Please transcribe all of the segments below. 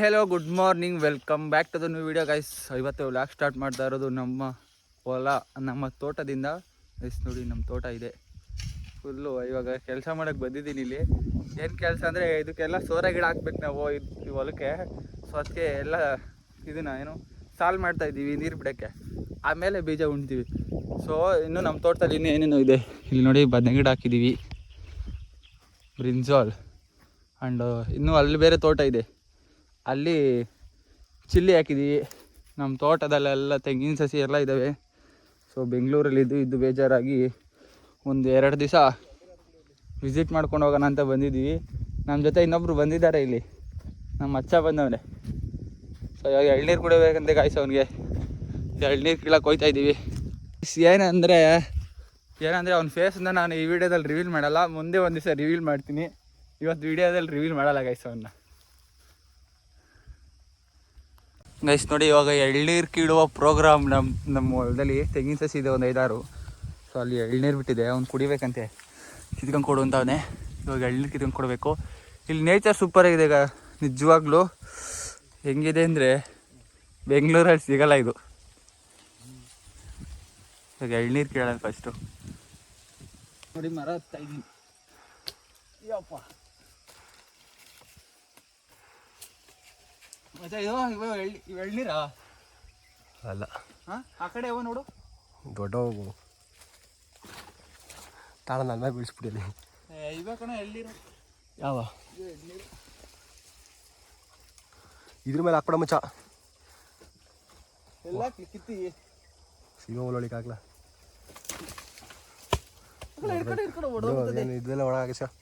Hello good morning, welcome back to the new video guys. ಇವತ್ತು vlog start ಮಾಡ್ತಾ ಇರೋದು ನಮ್ಮ ಹೊಲ, ನಮ್ಮ ತೋಟದಿಂದ. ಗೈಸ್ ನೋಡಿ, ನಮ್ಮ ತೋಟ ಇದೆ ಫುಲ್ಲು. ಇವಾಗ ಕೆಲಸ ಮಾಡೋಕ್ಕೆ ಬಂದಿದ್ದೀನಿ ಇಲ್ಲಿ. ಏನು ಕೆಲಸ ಅಂದರೆ ಇದಕ್ಕೆಲ್ಲ ಸೋರೆ ಗಿಡ ಹಾಕ್ಬೇಕು ನಾವು ಈ ಹೊಲಕ್ಕೆ. ಸೊ ಅದಕ್ಕೆ ಎಲ್ಲ ಇದನ್ನು ಸಾಲ್ ಮಾಡ್ತಾಯಿದ್ದೀವಿ ನೀರು ಬಿಡೋಕ್ಕೆ, ಆಮೇಲೆ ಬೀಜ ಉಣ್ತೀವಿ. ಸೊ ಇನ್ನು ನಮ್ಮ ತೋಟದಲ್ಲಿ ಇನ್ನೂ ಏನೇನೋ ಇದೆ. ಇಲ್ಲಿ ನೋಡಿ, ಬದನೆ ಗಿಡ ಹಾಕಿದ್ದೀವಿ, ಬ್ರಿಂಜಾಲ್. ಆ್ಯಂಡ್ ಇನ್ನೂ ಅಲ್ಲಿ ಬೇರೆ ತೋಟ ಇದೆ, ಅಲ್ಲಿ ಚಿಲ್ಲಿ ಹಾಕಿದ್ದೀವಿ. ನಮ್ಮ ತೋಟದಲ್ಲೆಲ್ಲ ತೆಂಗಿನ ಸಸಿ ಎಲ್ಲ ಇದ್ದಾವೆ. ಸೊ ಬೆಂಗಳೂರಲ್ಲಿ ಇದ್ದು ಬೇಜಾರಾಗಿ ಒಂದು 2 ದಿವಸ ವಿಸಿಟ್ ಮಾಡ್ಕೊಂಡು ಹೋಗೋಣ ಅಂತ ಬಂದಿದ್ದೀವಿ. ನಮ್ಮ ಜೊತೆ ಇನ್ನೊಬ್ಬರು ಬಂದಿದ್ದಾರೆ, ಇಲ್ಲಿ ನಮ್ಮ ಅಚ್ಚ ಬಂದವನೇ. ಸೊ ಇವಾಗ ಎಳ್ನೀರು ಕುಡಿಬೇಕಂತೆ ಗಾಯ್ಸ್, ಅವನಿಗೆ ಎಳ್ನೀರು ಕೀಳಕ್ಕೆ ಹೋಗ್ತಾ ಇದ್ದೀವಿ. ಏನಂದರೆ ಅವ್ನ ಫೇಸನ್ನ ನಾನು ಈ ವಿಡಿಯೋದಲ್ಲಿ ರಿವೀಲ್ ಮಾಡಲ್ಲ, ಮುಂದೆ ಒಂದು ದಿವಸ ರಿವೀಲ್ ಮಾಡ್ತೀನಿ. ಇವತ್ತು ವಿಡಿಯೋದಲ್ಲಿ ರಿವೀಲ್ ಮಾಡಲ್ಲ ಗೈಸ್ ಅವನ್ನ. ಗೈಸ್ ನೋಡಿ, ಇವಾಗ ಎಳ್ನೀರು ಕೀಳುವ ಪ್ರೋಗ್ರಾಮ್ ನಮ್ಮ ಹೊಲದಲ್ಲಿ. ತೆಂಗಿನ ಸಸಿ ಇದೆ ಒಂದು 5-6. ಸೊ ಅಲ್ಲಿ ಎಳ್ನೀರು ಬಿಟ್ಟಿದೆ, ಅವ್ನು ಕುಡಿಬೇಕಂತೆ, ಕಿತ್ಕೊಂಡು ಕೊಡು ಅಂತ ಅವನೇ. ಇವಾಗ ಎಳ್ನೀರು ಕಿತ್ಕೊಂಡು ಕೊಡಬೇಕು. ಇಲ್ಲಿ ನೇಚರ್ ಸೂಪರಾಗಿದೆ ಈಗ, ನಿಜವಾಗ್ಲೂ. ಹೆಂಗಿದೆ ಅಂದರೆ ಬೆಂಗಳೂರಲ್ಲಿ ಸಿಗಲ್ಲ ಇದು. ಇವಾಗ ಎಳ್ನೀರು ಕೀಳೋಣ ಫಸ್ಟು. ನೋಡಿ, ಮರ ಹತ್ತಾ ಇದ್ದೀನಿ. ಯಪ್ಪ ಮತ್ತೆ ಇವು ಎಳ್ನೀರಾ ಅಲ್ಲ? ಹಾಂ, ಆ ಕಡೆ ಯಾವ ನೋಡು, ದೊಡ್ಡ ಹೋಗು ತಾಳ ನನ್ನ ಮೇಲೆ ಬೀಳಿಸ್ಬಿಟ್ಟಿಲ್ಲ. ಇವ ಕಣ ಎಳ್ನೀರು. ಯಾವ ಎಳ್ನೀರು ಇದ್ರ ಮೇಲೆ ಹಾಕ್ಬಿಡ ಮಚ್ಚ. ಎಲ್ಲ ಕಿತ್ತಿ ಸಿಗೋ ಒಳಗೆ ಹಾಕ್ಲಾ, ಹೊಡೆದ ಇದೆಲ್ಲ ಒಳಗಾಗ ಸ.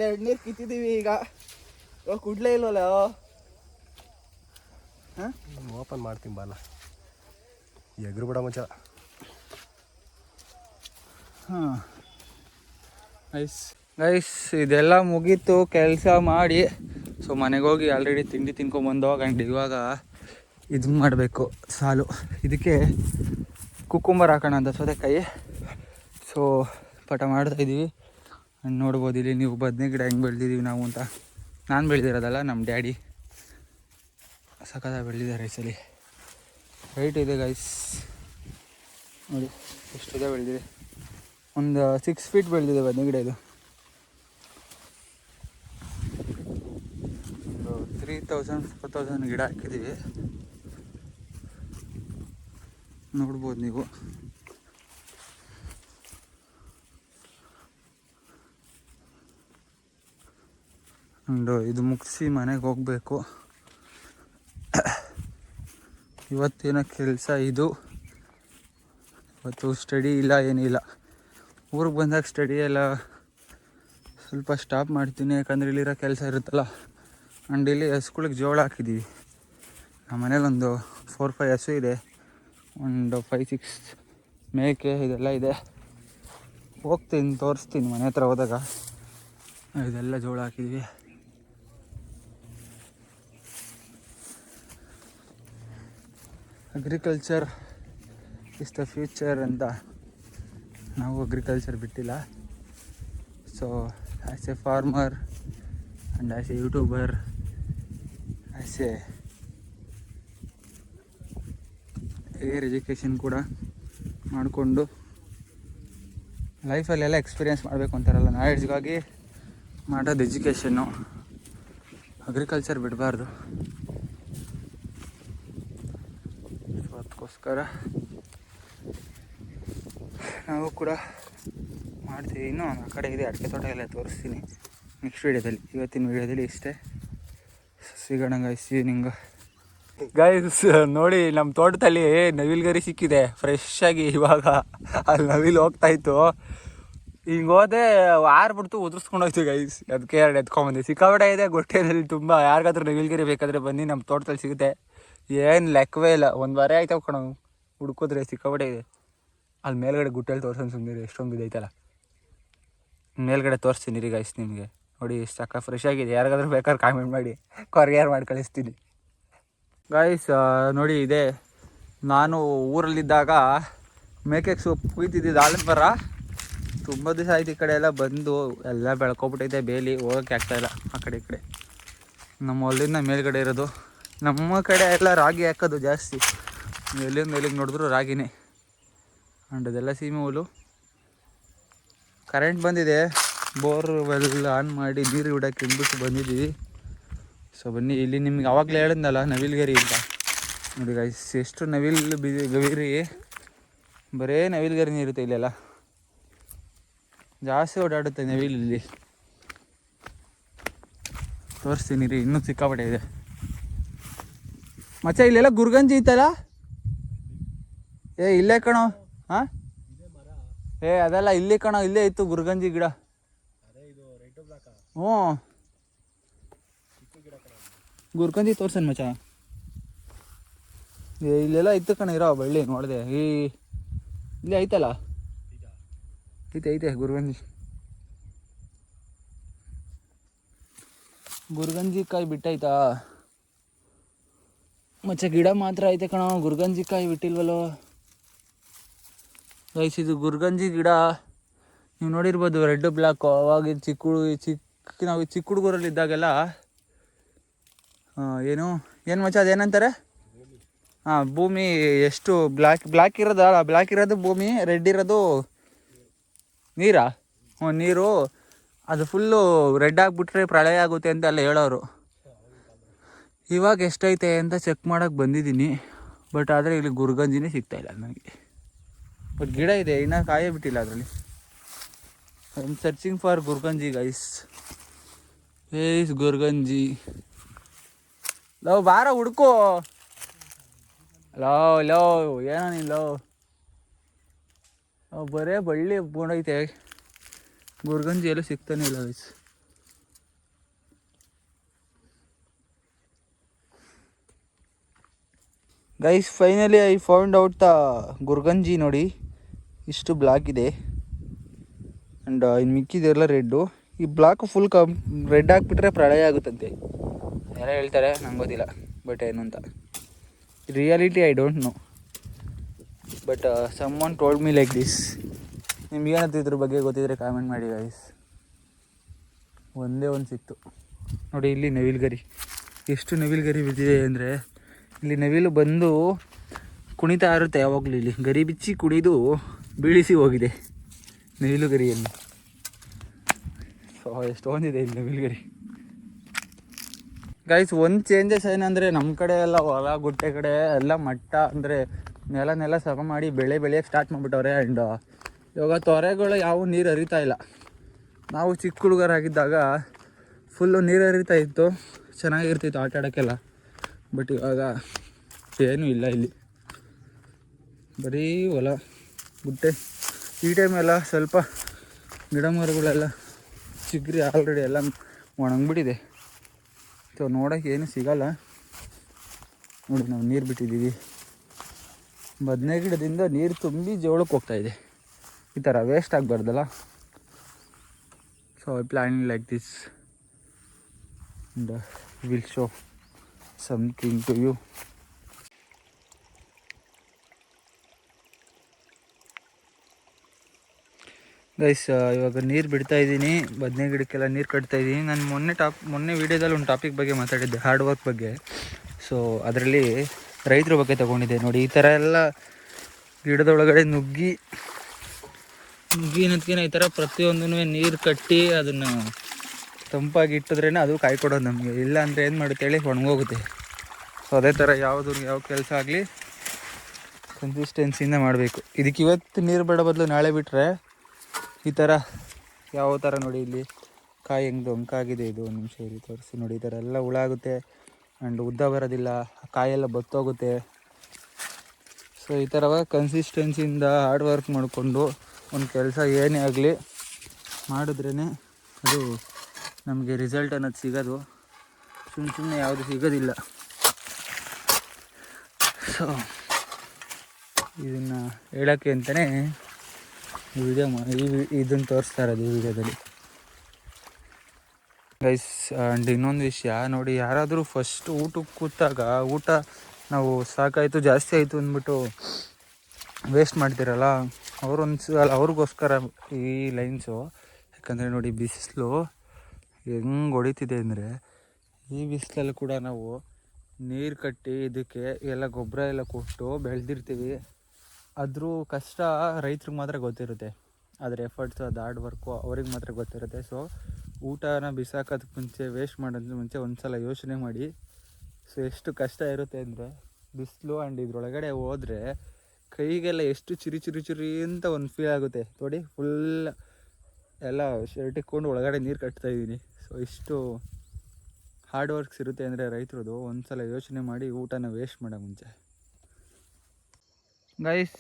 ಎಳ್ನೀರು ಕಿತ್ತಿದ್ದೀವಿ ಈಗ. ಇವಾಗ ಕುಡ್ಲೇ ಇಲ್ವಲ್ಲ. ಹಾಂ, ಓಪನ್ ಮಾಡ್ತೀನಿ ಬಾಲ, ಎಗ್ರು ಬಿಡ ಮಚ್ಚ. ಹಾಂ ಗೈಸ್ ಇದೆಲ್ಲ ಮುಗೀತು ಕೆಲಸ ಮಾಡಿ. ಸೊ ಮನೆಗೆ ಹೋಗಿ ಆಲ್ರೆಡಿ ತಿಂಡಿ ತಿನ್ಕೊಂಬಂದು. ಆ್ಯಂಡ್ ಇವಾಗ ಇದು ಮಾಡಬೇಕು ಸಾಲು. ಇದಕ್ಕೆ ಕುಕ್ಕುಂಬರ್ ಹಾಕೋಣ ಅಂತ ಸೌತೆಕಾಯಿ. ಸೊ ಪಟ ಮಾಡ್ತಾಯಿದ್ದೀವಿ. ಆ್ಯಂಡ್ ನೋಡ್ಬೋದು ಇಲ್ಲಿ ನೀವು ಬದನೆ ಗಿಡ ಹೆಂಗೆ ಬೆಳೆದಿದ್ದೀವಿ ನಾವು ಅಂತ. ನಾನು ಬೆಳೆದಿರೋದಲ್ಲ, ನಮ್ಮ ಡ್ಯಾಡಿ ಸಖತ್ತಾಗಿ ಬೆಳೆದಿದ್ದಾರೆ ಈ ಸಲ. ಹೈಟ್ ಇದೆ ಗೈಸ್ ನೋಡಿ, ಎಷ್ಟಿದೆ ಬೆಳೆದಿದೆ. ಒಂದು 6 ಫೀಟ್ ಬೆಳೆದಿದೆ ಬದನೆ ಗಿಡ. ಇದು 3000-4000 ಗಿಡ ಹಾಕಿದ್ದೀವಿ, ನೋಡ್ಬೋದು ನೀವು. ಅಂಡ್ ಇದು ಮುಗಿಸಿ ಮನೆಗೆ ಹೋಗಬೇಕು. ಇವತ್ತೇನೋ ಕೆಲಸ ಇದು. ಇವತ್ತು ಸ್ಟಡಿ ಇಲ್ಲ, ಏನಿಲ್ಲ. ಊರಿಗೆ ಬಂದಾಗ ಸ್ಟಡಿ ಎಲ್ಲ ಸ್ವಲ್ಪ ಸ್ಟಾಪ್ ಮಾಡ್ತೀನಿ, ಯಾಕಂದರೆ ಇಲ್ಲಿರೋ ಕೆಲಸ ಇರುತ್ತಲ್ಲ. ಆ್ಯಂಡ್ ಇಲ್ಲಿ ಹಸುಗಳಿಗೆ ಜೋಳ ಹಾಕಿದ್ದೀವಿ. ನಮ್ಮ ಮನೇಲಿ ಒಂದು 4-5 ಹಸು ಇದೆ, ಒಂದು 5-6 ಮೇಕೆ, ಇದೆಲ್ಲ ಇದೆ. ಹೋಗ್ತೀನಿ, ತೋರಿಸ್ತೀನಿ ಮನೆ ಹತ್ರ ಹೋದಾಗ. ಇದೆಲ್ಲ ಜೋಳ ಹಾಕಿದ್ದೀವಿ. ಅಗ್ರಿಕಲ್ಚರ್ ಇಸ್ ದ ಫ್ಯೂಚರ್ ಅಂತ ನಾವು ಅಗ್ರಿಕಲ್ಚರ್ ಬಿಟ್ಟಿಲ್ಲ. So as A farmer and as A YouTuber, as A air education ಕೂಡ ಮಾಡಿಕೊಂಡು ಲೈಫಲ್ಲೆಲ್ಲ ಎಕ್ಸ್ಪೀರಿಯೆನ್ಸ್ ಮಾಡಬೇಕು ಅಂತಾರಲ್ಲ, ನಾಲೆಡ್ಜ್ಗಾಗಿ ಮಾಡೋದು ಎಜುಕೇಷನ್ನು. ಅಗ್ರಿಕಲ್ಚರ್ ಬಿಡಬಾರ್ದು. ಸೊ ಅದಕ್ಕೋಸ್ಕರ ನಾವು ಕೂಡ ಮಾಡ್ತೀವಿ. ಇನ್ನೂ ಆ ಕಡೆ ಇದೆ ಅಡಿಕೆ ತೋಟ, ಎಲ್ಲ ತೋರಿಸ್ತೀನಿ ನೆಕ್ಸ್ಟ್ ವೀಡಿಯೋದಲ್ಲಿ. ಇವತ್ತಿನ ವೀಡಿಯೋದಲ್ಲಿ ಇಷ್ಟೇ, ಸಿಗೋಣ ಗೈಸ್ ಈವ್ನಿಂಗ್. ಗೈಸ್ ನೋಡಿ, ನಮ್ಮ ತೋಟದಲ್ಲಿ ನವಿಲ್ಗರಿ ಸಿಕ್ಕಿದೆ ಫ್ರೆಶ್ ಆಗಿ. ಇವಾಗ ಅಲ್ಲಿ ನವಿಲು ಹೋಗ್ತಾಯಿತ್ತು, ಹಿಂಗೆ ಹೋದೆ ಆರ್ಬಿಡ್ತು, ಉದುರಿಸ್ಕೊಂಡು ಹೋಯ್ತು ಗೈಸ್. ಅದಕ್ಕೆ 2 ಎತ್ಕೊಂಬಂದೆ. ಸಿಕ್ಕಾಪಟ್ಟೆ ಇದೆ ಗೊಟ್ಟೆನಲ್ಲಿ ತುಂಬ. ಯಾರಿಗಾದ್ರೂ ನವಿಲ್ಗರಿ ಬೇಕಾದರೆ ಬನ್ನಿ, ನಮ್ಮ ತೋಟದಲ್ಲಿ ಸಿಗುತ್ತೆ. ಏನು ಲೆಕ್ಕವೇ ಇಲ್ಲ, 1 ವಾರ ಆಯ್ತು ಕಣ ಹುಡ್ಕೋದ್ರೆ. ಸಿಕ್ಕಾಪಟ್ಟೆ ಇದೆ. ಅಲ್ಲಿ ಮೇಲ್ಗಡೆ ಗುಟ್ಟೆಲ್ಲಿ ತೋರ್ಸೋಣ ಸುಮ್ಮನೆ, ಎಷ್ಟೊಂದು ಇದೈತಲ್ಲ. ಮೇಲ್ಗಡೆ ತೋರಿಸ್ತೀನಿ ರೀ ಗೈಸ್ ನಿಮಗೆ. ನೋಡಿ ಸಾಕ ಫ್ರೆಶ್ ಆಗಿದೆ. ಯಾರಿಗಾದ್ರೂ ಬೇಕಾದ್ರೆ ಕಾಮೆಂಟ್ ಮಾಡಿ, ಕೊರಿಯರ್ ಮಾಡಿ ಕಳಿಸ್ತೀನಿ ಗೈಸ್. ನೋಡಿ ಇದೆ, ನಾನು ಊರಲ್ಲಿದ್ದಾಗ ಮೇಕೆಗೆ ಸೊಪ್ಪು ಕುಯ್ತಿದ್ದಿದ್ದು ಆಲದ ಮರ. ತುಂಬ ದಿವಸ ಆಯ್ತು ಈ ಕಡೆ ಎಲ್ಲ ಬಂದು, ಎಲ್ಲ ಬೆಳ್ಕೊಬಿಟ್ಟೈತೆ ಬೇಲಿ, ಹೋಗೋಕ್ಕೆ ಆಗ್ತಾಯಿಲ್ಲ ಆ ಕಡೆ ಈ ಕಡೆ. ನಮ್ಮ ಹೊಲದಿಂದ ಮೇಲ್ಗಡೆ ಇರೋದು. ನಮ್ಮ ಕಡೆ ಎಲ್ಲ ರಾಗಿ ಹಾಕೋದು ಜಾಸ್ತಿ, ಎಲ್ಲಿಂದ ಎಲ್ಲಿಗೆ ನೋಡಿದ್ರು ರಾಗಿನೇ. ಆ್ಯಂಡ್ ಅದೆಲ್ಲ ಸೀಮೆ ಹುಲ್ಲು. ಕರೆಂಟ್ ಬಂದಿದೆ, ಬೋರ್ವೆಲ್ ಆನ್ ಮಾಡಿ ನೀರು ಬಿಡೋಕ್ಕೆ ಹಿಂದ್ಬಿಟ್ಟು ಬಂದಿದ್ದೀವಿ. ಸೊ ಬನ್ನಿ, ಇಲ್ಲಿ ನಿಮ್ಗೆ ಆವಾಗಲೇ ಹೇಳಿದ್ನಲ್ಲ ನವಿಲ್ಗರಿ ಅಂತ. ನೋಡಿ ಗೈಸ್, ಎಷ್ಟು ಗವಿರಿ, ಬರೇ ನವಿಲ್ಗರಿನೇ ಇರುತ್ತೆ ಇಲ್ಲೆಲ್ಲ. ಜಾಸ್ತಿ ಓಡಾಡುತ್ತೆ ನವಿಲು ಇಲ್ಲಿ. ತೋರಿಸ್ತೀನಿ ರೀ, ಇನ್ನೂ ಸಿಕ್ಕಾಪಟ್ಟೆ ಇದೆ ಮಚ್ಚ. ಇಲ್ಲೆಲ್ಲ ಗುರ್ಗಂಜಿ ಇತ್ತಲ್ಲ, ಇಲ್ಲೇ ಕಣೋ. ಹಾಂ, ಅದೆಲ್ಲ ಇಲ್ಲಿ ಕಣೋ, ಇಲ್ಲೇ ಇತ್ತು ಗುರ್ಗಂಜಿ ಗಿಡ. ಹ್ಞೂ, ಗುರ್ಗಂಜಿ ತೋರ್ಸನ್ ಮಚ್ಚ. ಇಲ್ಲೆಲ್ಲ ಇತ್ತು ಕಣ, ಇರೋ ಬಳ್ಳಿ ನೋಡಿದೆ. ಇಲ್ಲೇ ಐತಲ್ಲ, ಐತೆ ಗುರ್ಗಂಜಿ ಕಾಯಿ ಬಿಟ್ಟೈತಾ ಮಚ್ಚ. ಗಿಡ ಮಾತ್ರ ಐತೆ ಕಣ, ಗುರ್ಗಂಜಿ ಕಾಯಿ ಬಿಟ್ಟಿಲ್ವಲ್ಲೋ ಗೈಸ್. ಇದು ಗುರ್ಗಂಜಿ ಗಿಡ, ನೀವು ನೋಡಿರ್ಬೋದು, ರೆಡ್ ಬ್ಲ್ಯಾಕು. ಅವಾಗ ನಾವು ಚಿಕ್ಕ ಹುಡುಗರಲ್ಲಿ ಇದ್ದಾಗೆಲ್ಲ ಏನು ಮಚ್ಚ ಅದೇನಂತಾರೆ, ಭೂಮಿ ಎಷ್ಟು ಬ್ಲ್ಯಾಕ್ ಇರೋದು ಭೂಮಿ, ರೆಡ್ ಇರೋದು ನೀರಾ? ನೀರು. ಅದು ಫುಲ್ಲು ರೆಡ್ ಆಗಿಬಿಟ್ರೆ ಪ್ರಳಯ ಆಗುತ್ತೆ ಅಂತ ಎಲ್ಲ ಹೇಳೋರು. ಇವಾಗ ಎಷ್ಟೈತೆ ಅಂತ ಚೆಕ್ ಮಾಡೋಕ್ಕೆ ಬಂದಿದ್ದೀನಿ, ಬಟ್ ಆದರೆ ಇಲ್ಲಿ ಗುರ್ಗಂಜಿನೇ ಸಿಗ್ತಾಯಿಲ್ಲ ನನಗೆ. ಬಟ್ ಗಿಡ ಇದೆ, ಇನ್ನೂ ಕಾಯೇ ಬಿಟ್ಟಿಲ್ಲ ಅದರಲ್ಲಿ. ಐ ಆಮ್ ಸರ್ಚಿಂಗ್ ಫಾರ್ ಗುರ್ಗಂಜಿ ಗೈಸ್. ಏಸ್ ಗುರ್ಗಂಜಿ. ಲವ್ ಬಾರ ಹುಡ್ಕೋ. ಲೋ ಏನೋ ನೀನು ಬರೇ ಬಳ್ಳಿ ಬೋಣೈತೆ, ಗುರ್ಗಂಜಿ ಎಲ್ಲೂ ಸಿಗ್ತಾನೆ ಇಲ್ಲ guys. Guys finally I found out the ಗುರ್ಗಂಜಿ. ನೋಡಿ, ಇಷ್ಟು ಬ್ಲಾಕ್ ಇದೆ ಆ್ಯಂಡ್ ಇನ್ನು ಮಿಕ್ಕಿದೆಲ್ಲ ರೆಡ್ಡು. ಈ ಬ್ಲಾಕ್ ಫುಲ್ ರೆಡ್ ಹಾಕ್ಬಿಟ್ರೆ ಪ್ರಳಯ ಆಗುತ್ತಂತೆ ಯಾರೋ ಹೇಳ್ತಾರೆ, ನಂಗೆ ಗೊತ್ತಿಲ್ಲ ಬಟ್ ಏನು ಅಂತ. Reality I don't know, but someone told me like this. ನಿಮ್ಗೇನಂತ ಇದ್ರ ಬಗ್ಗೆ ಗೊತ್ತಿದ್ರೆ ಕಾಮೆಂಟ್ ಮಾಡಿ ಗೈಸ್. ಒಂದೇ ಒಂದು ಸಿಕ್ತು ನೋಡಿ, ಇಲ್ಲಿ ನವಿಲ್ಗರಿ. ಎಷ್ಟು ನವಿಲ್ಗರಿ ಬಿದ್ದಿದೆ ಅಂದರೆ, ಇಲ್ಲಿ ನವಿಲು ಬಂದು ಕುಣಿತಾ ಇರುತ್ತೆ ಯಾವಾಗಲೂ. ಇಲ್ಲಿ ಗರಿ ಬಿಚ್ಚಿ ಕುಣಿದು ಬೀಳಿಸಿ ಹೋಗಿದೆ ನವಿಲು ಗರಿಯನ್ನು. ಸೊ ಎಷ್ಟೊಂದಿದೆ ಇಲ್ಲಿ ನವಿಲ್ಗರಿ ಗೈಸ್. ಒಂದು ಚೇಂಜಸ್ ಏನಂದರೆ, ನಮ್ಮ ಕಡೆ ಎಲ್ಲ ಹೊಲ ಗುಟ್ಟೆ ಕಡೆ ಎಲ್ಲ ಮಟ್ಟ ಅಂದರೆ ನೆಲ ಸಮ ಮಾಡಿ ಬೆಳೆಯೋಕ್ಕೆ ಸ್ಟಾರ್ಟ್ ಮಾಡಿಬಿಟ್ಟವ್ರೆ. ಆ್ಯಂಡ್ ಇವಾಗ ತೊರೆಗಳು ಯಾವ ನೀರು ಹರಿತಾ ಇಲ್ಲ. ನಾವು ಚಿಕ್ಕ ಹುಡುಗರಾಗಿದ್ದಾಗ ಫುಲ್ಲು ನೀರು ಹರಿತಾ ಇತ್ತು, ಚೆನ್ನಾಗಿರ್ತಿತ್ತು ಆಟ ಆಡೋಕ್ಕೆಲ್ಲ. ಬಟ್ ಇವಾಗ ಏನೂ ಇಲ್ಲ, ಇಲ್ಲಿ ಬರೀ ಹೊಲ ಗುಟ್ಟೆ. ಈ ಟೈಮೆಲ್ಲ ಸ್ವಲ್ಪ ಗಿಡ ಮರಗಳೆಲ್ಲ ಚಿಗ್ರಿ ಆಲ್ರೆಡಿ ಎಲ್ಲ ಒಣಗಿಬಿಟ್ಟಿದೆ. ಸೊ ನೋಡೋಕ್ಕೆ ಏನು ಸಿಗಲ್ಲ. ನೋಡಿ, ನಾವು ನೀರು ಬಿಟ್ಟಿದ್ದೀವಿ. ಬದನೆ ಗಿಡದಿಂದ ನೀರು ತುಂಬಿ ಜೋಳಕ್ಕೆ ಹೋಗ್ತಾಯಿದೆ. ಈ ಥರ ವೇಸ್ಟ್ ಆಗಬಾರ್ದಲ್ಲ. So I planning like this and will show something to you. Guys ಇವಾಗ ನೀರು ಬಿಡ್ತಾಯಿದ್ದೀನಿ, ಬದನೆ ಗಿಡಕ್ಕೆಲ್ಲ ನೀರು ಕಟ್ತಾಯಿದ್ದೀನಿ. ನಾನು ಮೊನ್ನೆ ವೀಡಿಯೋದಲ್ಲಿ ಒಂದು ಟಾಪಿಕ್ ಬಗ್ಗೆ ಮಾತಾಡಿದ್ದೆ, ಹಾರ್ಡ್ ವರ್ಕ್ ಬಗ್ಗೆ. ಸೊ ಅದರಲ್ಲಿ ರೈತರ ಬಗ್ಗೆ ತೊಗೊಂಡಿದ್ದೆ. ನೋಡಿ, ಈ ಥರ ಎಲ್ಲ ಗಿಡದೊಳಗಡೆ ನುಗ್ಗಿ ನತ್ಕಿನ ಈ ಥರ ಪ್ರತಿಯೊಂದೂ ನೀರು ಕಟ್ಟಿ ಅದನ್ನು ತಂಪಾಗಿ ಇಟ್ಟಿದ್ರೇ ಅದು ಕಾಯಿ ಕೊಡೋದು ನಮಗೆ. ಇಲ್ಲ ಅಂದರೆ ಏನು ಮಾಡುತ್ತೆ ಹೇಳಿ, ಒಣಗೋಗುತ್ತೆ. ಸೊ ಅದೇ ಥರ ಯಾವ ಕೆಲಸ ಆಗಲಿ ಕನ್ಸಿಸ್ಟೆನ್ಸಿಯಿಂದ ಮಾಡಬೇಕು. ಇದಕ್ಕೆ ಇವತ್ತು ನೀರು ಬಿಡೋ ಬದಲು ನಾಳೆ ಬಿಟ್ಟರೆ ಈ ಥರ ಯಾವ ಥರ ನೋಡಿ, ಇಲ್ಲಿ ಕಾಯಿ ಹೆಂಗೆ ಡೊಂಕಾಗಿದೆ. ಇದು ಒಂದು ನಿಮಿಷ ಇಲ್ಲಿ ತೋರಿಸಿ ನೋಡಿ. ಈ ಥರ ಎಲ್ಲ ಹುಳ ಆಗುತ್ತೆ ಆ್ಯಂಡ್ ಉದ್ದ ಬರೋದಿಲ್ಲ, ಕಾಯೆಲ್ಲ ಬತ್ತೋಗುತ್ತೆ. ಸೊ ಈ ಥರ ಕನ್ಸಿಸ್ಟೆನ್ಸಿಯಿಂದ ಹಾರ್ಡ್ ವರ್ಕ್ ಮಾಡಿಕೊಂಡು ಒಂದು ಕೆಲಸ ಏನೇ ಆಗಲಿ ಮಾಡಿದ್ರೇ ಅದು ನಮಗೆ ರಿಸಲ್ಟ್ ಅನ್ನೋದು ಸಿಗೋದು. ಸುಮ್ಮನೆ ಯಾವುದು ಸಿಗೋದಿಲ್ಲ. ಸೊ ಇದನ್ನು ಹೇಳೋಕ್ಕೆ ಅಂತಲೇ ಇದನ್ನು ತೋರಿಸ್ತಾ ಇರೋದು ಈ ವಿಡಿಯೋದಲ್ಲಿ ಗೈಸ್. ಆ್ಯಂಡ್ ಇನ್ನೊಂದು ವಿಷಯ ನೋಡಿ, ಯಾರಾದರೂ ಫಸ್ಟ್ ಊಟಕ್ಕೆ ಕೂತಾಗ ಊಟ ನಾವು ಸಾಕಾಯಿತು ಜಾಸ್ತಿ ಆಯಿತು ಅಂದ್ಬಿಟ್ಟು ವೇಸ್ಟ್ ಮಾಡ್ತೀರಲ್ಲ, ಅವ್ರಿಗೋಸ್ಕರ ಈ ಲೈನ್ಸು. ಯಾಕಂದರೆ ನೋಡಿ ಬಿಸಿಲು ಹೆಂಗೆ ಹೊಡಿತಿದೆ ಅಂದರೆ, ಈ ಬಿಸಿಲಲ್ಲಿ ಕೂಡ ನಾವು ನೀರು ಕಟ್ಟಿ ಇದಕ್ಕೆ ಎಲ್ಲ ಗೊಬ್ಬರ ಎಲ್ಲ ಕೊಟ್ಟು ಬೆಳೆದಿರ್ತೀವಿ. ಅದ್ರ ಕಷ್ಟ ರೈತ್ರಿಗೆ ಮಾತ್ರ ಗೊತ್ತಿರುತ್ತೆ, ಅದರ ಎಫರ್ಟ್ಸು ಅದು ಹಾರ್ಡ್ ವರ್ಕು ಅವ್ರಿಗೆ ಮಾತ್ರ ಗೊತ್ತಿರುತ್ತೆ. ಸೊ ಊಟನ ಬಿಸಾಕೋದಕ್ಕೆ ಮುಂಚೆ, ವೇಸ್ಟ್ ಮಾಡೋದಕ್ಕೆ ಮುಂಚೆ ಒಂದು ಸಲ ಯೋಚನೆ ಮಾಡಿ. ಸೊ ಎಷ್ಟು ಕಷ್ಟ ಇರುತ್ತೆ ಅಂದರೆ ಬಿಸಿಲು ಆ್ಯಂಡ್ ಇದ್ರೊಳಗಡೆ ಹೋದರೆ ಕೈಗೆಲ್ಲ ಎಷ್ಟು ಚಿರಿ ಅಂತ ಒಂದು ಫೀಲ್ ಆಗುತ್ತೆ ನೋಡಿ. ಫುಲ್ ಎಲ್ಲ ಶರ್ಟ್ ಇಟ್ಕೊಂಡು ಒಳಗಡೆ ನೀರು ಕಟ್ತಾಯಿದ್ದೀನಿ. ಸೊ ಇಷ್ಟು ಹಾರ್ಡ್ ವರ್ಕ್ಸ್ ಇರುತ್ತೆ ಅಂದರೆ ರೈತರದು. ಒಂದು ಸಲ ಯೋಚನೆ ಮಾಡಿ ಊಟನ ವೇಸ್ಟ್ ಮಾಡೋ ಮುಂಚೆ. ಗೈಸ್,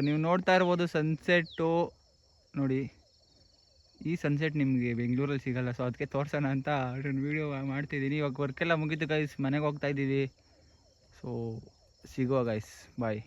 ನೀವು ನೋಡ್ತಾ ಇರ್ಬೋದು ಸನ್ಸೆಟ್ಟು ನೋಡಿ. ಈ ಸನ್ಸೆಟ್ ನಿಮಗೆ ಬೆಂಗಳೂರಲ್ಲಿ ಸಿಗಲ್ಲ. ಸೊ ಅದಕ್ಕೆ ತೋರ್ಸೋಣ ಅಂತ ಒಂದು ವೀಡಿಯೋ ಮಾಡ್ತಿದ್ದೀನಿ. ಇವಾಗ ವರ್ಕೆಲ್ಲ ಮುಗೀತು ಗೈಸ್, ಮನೆಗೆ ಹೋಗ್ತಾಯಿದ್ದೀವಿ. ಸೊ ಸಿಗುವ ಗೈಸ್, ಬಾಯ್.